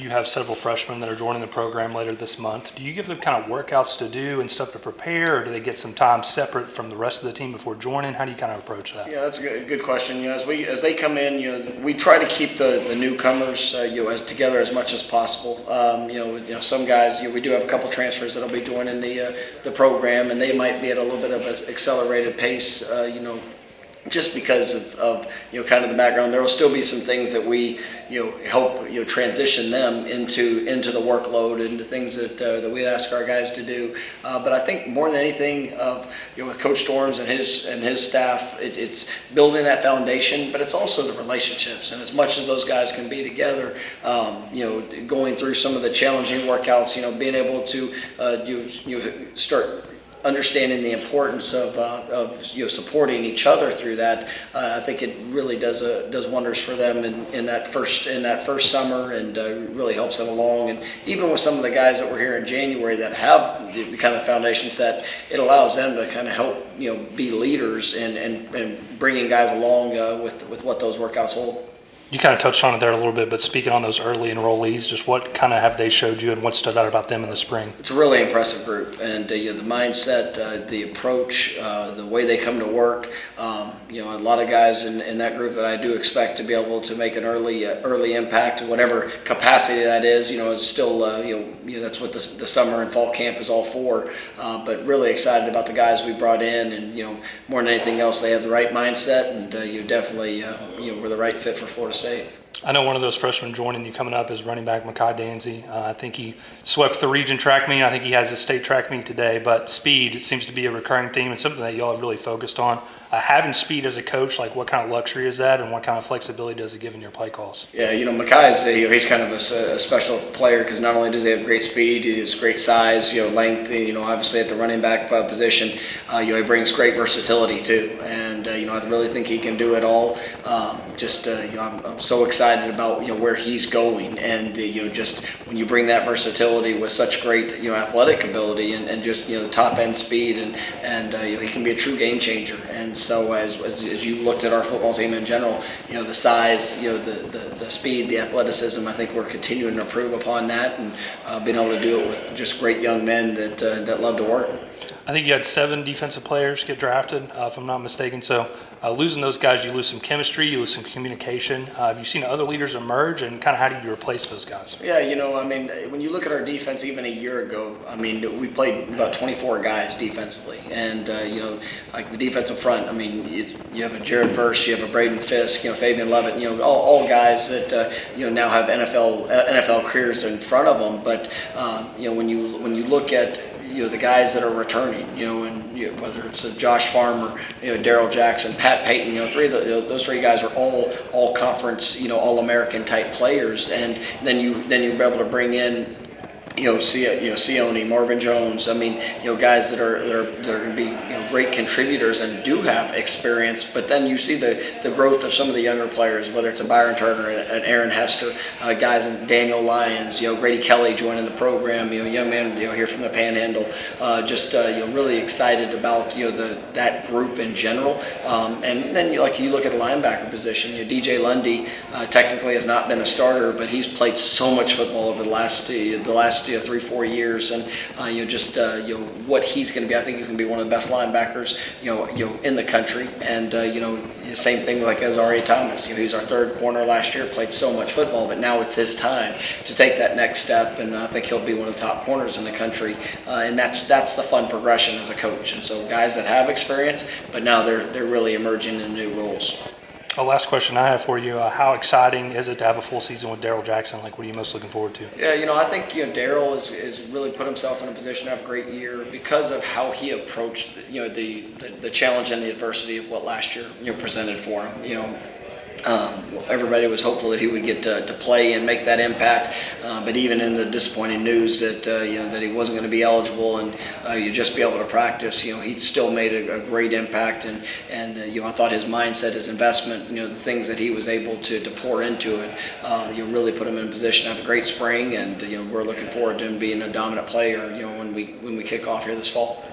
You have several freshmen that are joining the program later this month. Do you give them kind of workouts to do and stuff to prepare, or do they get some time separate from the rest of the team before joining? How do you kind of approach that? Yeah, that's a good question. As they come in, we try to keep the newcomers, together as much as possible. Some guys, we do have a couple transfers that'll be joining the program, and they might be at a little bit of an accelerated pace. Just because of kind of the background, there will still be some things that we help transition them into the workload, into things that we ask our guys to do. But I think more than anything, with Coach Storms and his staff, it's building that foundation, but it's also the relationships. And as much as those guys can be together, going through some of the challenging workouts, being able to start understanding the importance of supporting each other through that, I think it really does wonders for them in that first summer, and really helps them along. And even with some of the guys that were here in January that have the kind of foundation set, it allows them to kind of help be leaders and bringing guys along with what those workouts hold. You kind of touched on it there a little bit, but speaking on those early enrollees, just what kind of have they showed you and what stood out about them in the spring? It's a really impressive group, and the mindset, the approach, the way they come to work. A lot of guys in that group that I do expect to be able to make an early impact, whatever capacity that is. Is still that's what the summer and fall camp is all for. But really excited about the guys we brought in, and more than anything else, they have the right mindset, and you definitely we're the right fit for Florida State. I know one of those freshmen joining you coming up is running back Makai Danzy. I think he swept the region track meet. I think he has his state track meet today, but speed seems to be a recurring theme and something that y'all have really focused on. Having speed as a coach, like what kind of luxury is that, and what kind of flexibility does it give in your play calls? Yeah, Makai's he's kind of a special player because not only does he have great speed, he has great size, length. Obviously at the running back position, he brings great versatility too, and I really think he can do it all. I'm so excited about where he's going, and just when you bring that versatility with such great athletic ability and just the top end speed, and he can be a true game changer. And so as you looked at our football team in general, the size, the speed, the athleticism, I think we're continuing to improve upon that, and being able to do it with just great young men that love to work. I think you had 7 defensive players get drafted, if I'm not mistaken. So losing those guys, you lose some chemistry, you lose some communication. Have you seen other leaders emerge, and kind of how do you replace those guys? Yeah, when you look at our defense even a year ago, we played about 24 guys defensively. And, like the defensive front, you have a Jared Verse, you have a Braden Fisk, Fabian Lovett, all guys that, now have NFL careers in front of them. But, when you look at the guys that are returning, and whether it's Josh Farmer, Daryl Jackson, Pat Payton, those 3 guys are all conference, All-American type players, and then you're able to bring in Sione, Marvin Jones. Guys that are going to be great contributors and do have experience. But then you see the growth of some of the younger players, whether it's a Byron Turner, an Aaron Hester, guys in Daniel Lyons, Grady Kelly joining the program, young man here from the Panhandle. Really excited about that group in general. And then you look at the linebacker position. DJ Lundy technically has not been a starter, but he's played so much football over the last 3-4 years, and what he's going to be. I think he's going to be one of the best linebackers in the country. And same thing like Azari Thomas. He's our 3rd corner last year, played so much football, but now it's his time to take that next step, and I think he'll be one of the top corners in the country. And that's the fun progression as a coach. And so guys that have experience, but now they're really emerging in new roles. Last question I have for you, how exciting is it to have a full season with Daryl Jackson? What are you most looking forward to? Yeah, I think Daryl is really put himself in a position to have a great year because of how he approached the challenge and the adversity of what last year presented for him. Everybody was hopeful that he would get to play and make that impact, but even in the disappointing news that that he wasn't going to be eligible and you just be able to practice, he still made a great impact, and I thought his mindset, his investment, the things that he was able to pour into it, really put him in a position to have a great spring, and we're looking forward to him being a dominant player, when we kick off here this fall.